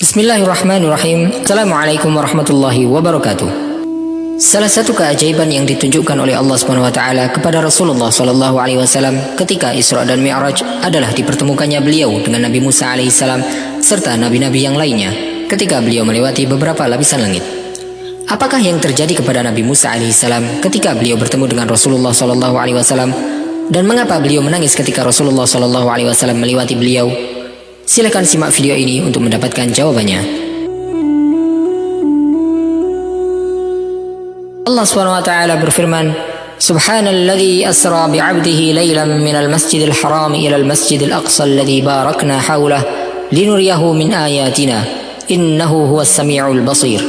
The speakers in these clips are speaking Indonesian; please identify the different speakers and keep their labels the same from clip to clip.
Speaker 1: Bismillahirrahmanirrahim. Assalamualaikum warahmatullahi wabarakatuh. Salah satu keajaiban yang ditunjukkan oleh Allah Subhanahu wa taala kepada Rasulullah sallallahu alaihi wasallam ketika Isra dan Mi'raj adalah dipertemukannya beliau dengan Nabi Musa alaihi salam serta nabi-nabi yang lainnya ketika beliau melewati beberapa lapisan langit. Apakah yang terjadi kepada Nabi Musa alaihi salam ketika beliau bertemu dengan Rasulullah sallallahu alaihi wasallam, dan mengapa beliau menangis ketika Rasulullah sallallahu alaihi wasallam melewati beliau? Silakan simak video ini untuk mendapatkan jawabannya. Allah Subhanahu wa taala berfirman, Subhanalladzi asra bi'abdihi lailan minal masjidil haram ilal masjidil aqsa alladzi barakna haulah linuriyahu min ayatina innahu huwas samiul basir.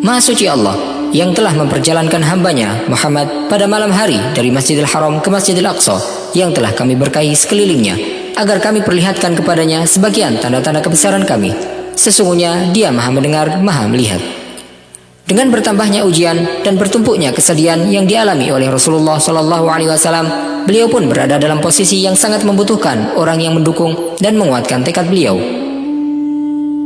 Speaker 1: Maha suci Allah yang telah memperjalankan hambanya Muhammad pada malam hari dari Masjidil Haram ke Masjidil Aqsa yang telah kami berkahi sekelilingnya, agar kami perlihatkan kepadanya sebagian tanda-tanda kebesaran kami. Sesungguhnya dia maha mendengar, maha melihat. Dengan bertambahnya ujian dan bertumpuknya kesedihan yang dialami oleh Rasulullah SAW, beliau pun berada dalam posisi yang sangat membutuhkan orang yang mendukung dan menguatkan tekad beliau.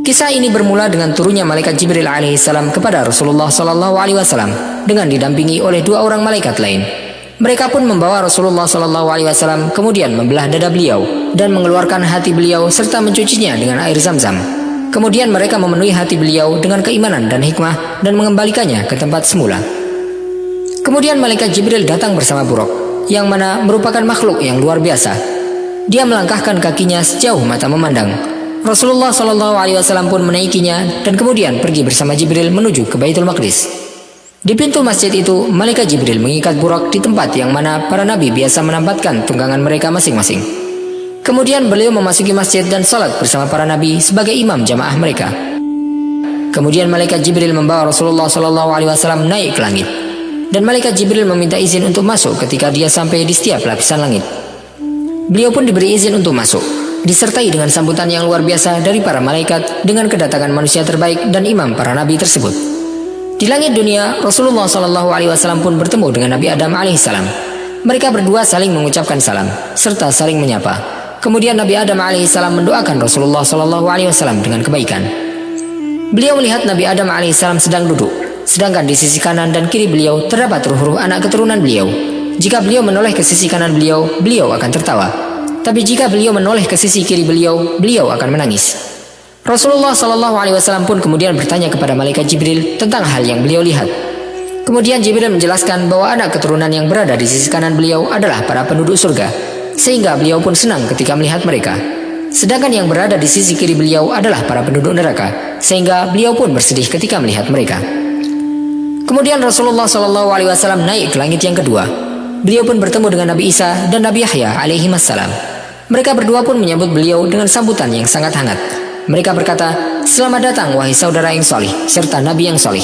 Speaker 1: Kisah ini bermula dengan turunnya malaikat Jibril alaihissalam kepada Rasulullah SAW dengan didampingi oleh dua orang malaikat lain. Mereka pun membawa Rasulullah SAW kemudian membelah dada beliau dan mengeluarkan hati beliau serta mencucinya dengan air zam-zam. Kemudian mereka memenuhi hati beliau dengan keimanan dan hikmah dan mengembalikannya ke tempat semula. Kemudian malaikat Jibril datang bersama buruk, yang mana merupakan makhluk yang luar biasa. Dia melangkahkan kakinya sejauh mata memandang. Rasulullah SAW pun menaikinya dan kemudian pergi bersama Jibril menuju ke Baitul Maqdis. Di pintu masjid itu, malaikat Jibril mengikat buruk di tempat yang mana para nabi biasa menempatkan tunggangan mereka masing-masing. Kemudian beliau memasuki masjid dan salat bersama para nabi sebagai imam jamaah mereka. Kemudian malaikat Jibril membawa Rasulullah SAW naik ke langit, dan malaikat Jibril meminta izin untuk masuk ketika dia sampai di setiap lapisan langit. Beliau pun diberi izin untuk masuk, disertai dengan sambutan yang luar biasa dari para malaikat dengan kedatangan manusia terbaik dan imam para nabi tersebut. Di langit dunia, Rasulullah SAW pun bertemu dengan Nabi Adam alaihissalam. Mereka berdua saling mengucapkan salam serta saling menyapa. Kemudian Nabi Adam alaihissalam mendoakan Rasulullah SAW dengan kebaikan. Beliau melihat Nabi Adam alaihissalam sedang duduk, sedangkan di sisi kanan dan kiri beliau terdapat huruf-huruf anak keturunan beliau. Jika beliau menoleh ke sisi kanan beliau, beliau akan tertawa. Tapi jika beliau menoleh ke sisi kiri beliau, beliau akan menangis. Rasulullah SAW pun kemudian bertanya kepada malaikat Jibril tentang hal yang beliau lihat. Kemudian Jibril menjelaskan bahwa anak keturunan yang berada di sisi kanan beliau adalah para penduduk surga, sehingga beliau pun senang ketika melihat mereka. Sedangkan yang berada di sisi kiri beliau adalah para penduduk neraka, sehingga beliau pun bersedih ketika melihat mereka. Kemudian Rasulullah SAW naik ke langit yang kedua. Beliau pun bertemu dengan Nabi Isa dan Nabi Yahya alaihimassalam. Mereka berdua pun menyambut beliau dengan sambutan yang sangat hangat. Mereka berkata, "Selamat datang wahai saudara yang salih serta nabi yang salih."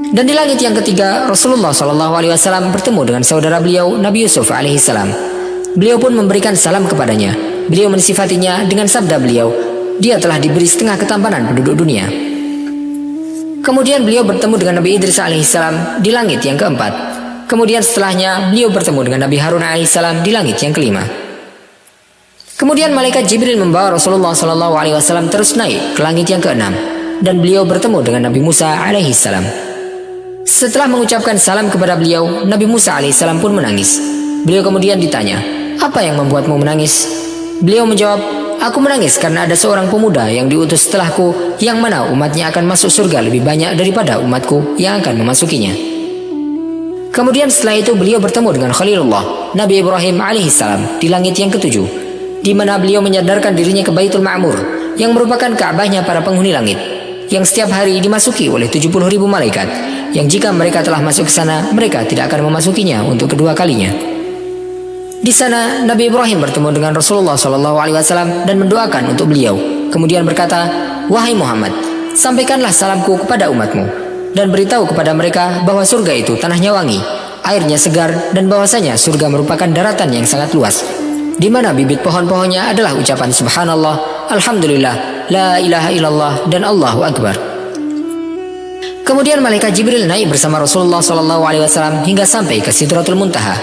Speaker 1: Dan di langit yang ketiga, Rasulullah SAW bertemu dengan saudara beliau Nabi Yusuf alaihissalam. Beliau pun memberikan salam kepadanya. Beliau mensifatinya dengan sabda beliau, "Dia telah diberi setengah ketampanan penduduk dunia." Kemudian beliau bertemu dengan Nabi Idris alaihissalam di langit yang keempat. Kemudian setelahnya beliau bertemu dengan Nabi Harun alaihissalam di langit yang kelima. Kemudian malaikat Jibril membawa Rasulullah SAW terus naik ke langit yang keenam, dan beliau bertemu dengan Nabi Musa alaihissalam. Setelah mengucapkan salam kepada beliau, Nabi Musa alaihissalam pun menangis. Beliau kemudian ditanya, "Apa yang membuatmu menangis?" Beliau menjawab, "Aku menangis karena ada seorang pemuda yang diutus setelahku, yang mana umatnya akan masuk surga lebih banyak daripada umatku yang akan memasukinya." Kemudian setelah itu beliau bertemu dengan Khalilullah, Nabi Ibrahim alaihissalam di langit yang ketujuh, di mana beliau menyandarkan dirinya ke Baitul Ma'mur, yang merupakan Ka'bahnya para penghuni langit, yang setiap hari dimasuki oleh 70.000 malaikat, yang jika mereka telah masuk ke sana, mereka tidak akan memasukinya untuk kedua kalinya. Di sana Nabi Ibrahim bertemu dengan Rasulullah SAW dan mendoakan untuk beliau. Kemudian berkata, "Wahai Muhammad, sampaikanlah salamku kepada umatmu, dan beritahu kepada mereka bahwa surga itu tanahnya wangi, airnya segar, dan bahwasanya surga merupakan daratan yang sangat luas, di mana bibit pohon-pohonnya adalah ucapan Subhanallah, Alhamdulillah, La ilaha illallah, dan Allahu Akbar." Kemudian malaikat Jibril naik bersama Rasulullah SAW hingga sampai ke Sidratul Muntaha,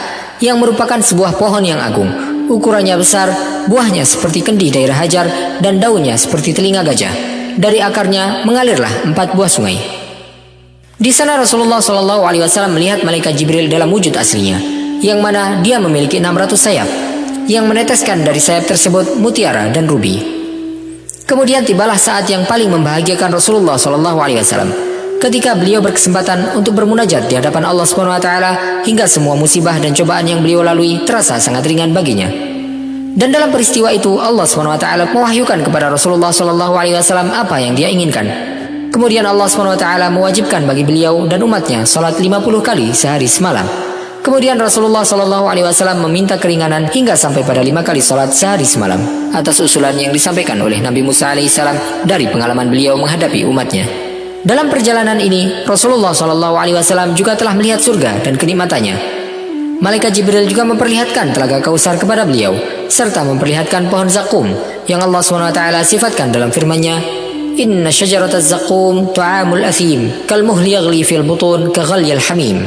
Speaker 1: yang merupakan sebuah pohon yang agung. Ukurannya besar, buahnya seperti kendi daerah hajar, dan daunnya seperti telinga gajah. dari akarnya mengalirlah 4 buah sungai. Di sana Rasulullah SAW melihat malaikat Jibril dalam wujud aslinya, yang mana dia memiliki 600 sayap, yang meneteskan dari sayap tersebut mutiara dan rubi. Kemudian tibalah saat yang paling membahagiakan Rasulullah SAW, ketika beliau berkesempatan untuk bermunajat di hadapan Allah SWT, hingga semua musibah dan cobaan yang beliau lalui terasa sangat ringan baginya. Dan dalam peristiwa itu Allah SWT mewahyukan kepada Rasulullah SAW apa yang dia inginkan. Kemudian Allah SWT mewajibkan bagi beliau dan umatnya salat 50 kali sehari semalam. Kemudian Rasulullah SAW meminta keringanan hingga sampai pada 5 kali salat sehari semalam, atas usulan yang disampaikan oleh Nabi Musa AS dari pengalaman beliau menghadapi umatnya. Dalam perjalanan ini, Rasulullah SAW juga telah melihat surga dan kenikmatannya. Malaikat Jibril juga memperlihatkan telaga Kausar kepada beliau, serta memperlihatkan pohon zakum yang Allah SWT sifatkan dalam firman-Nya, Inna syajarataz zakum tu'amul athim kalmuhli yaghli fil butun kaghalyil hamim.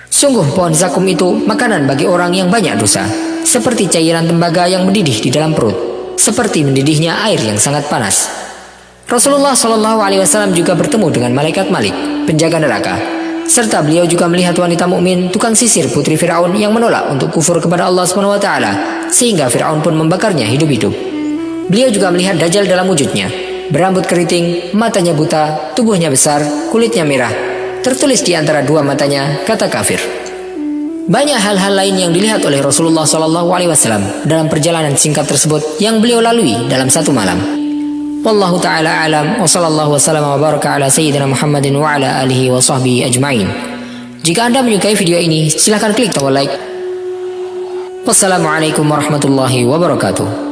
Speaker 1: Sungguh pohon zakum itu makanan bagi orang yang banyak dosa, seperti cairan tembaga yang mendidih di dalam perut, seperti mendidihnya air yang sangat panas. Rasulullah SAW juga bertemu dengan malaikat Malik, penjaga neraka, serta beliau juga melihat wanita mukmin tukang sisir putri Fir'aun yang menolak untuk kufur kepada Allah SWT, sehingga Fir'aun pun membakarnya hidup-hidup. Beliau juga melihat Dajjal dalam wujudnya, berambut keriting, matanya buta, tubuhnya besar, kulitnya merah. Tertulis di antara 2 matanya kata kafir. Banyak hal-hal lain yang dilihat oleh Rasulullah SAW dalam perjalanan singkat tersebut yang beliau lalui dalam satu malam. Wallahu ta'ala alam wa sallallahu wasallam wa baraka ala sayyidina Muhammadin wa ala alihi wa sahbihi ajma'in. Jika Anda menyukai video ini, silahkan klik tombol like. Wassalamualaikum warahmatullahi wabarakatuh.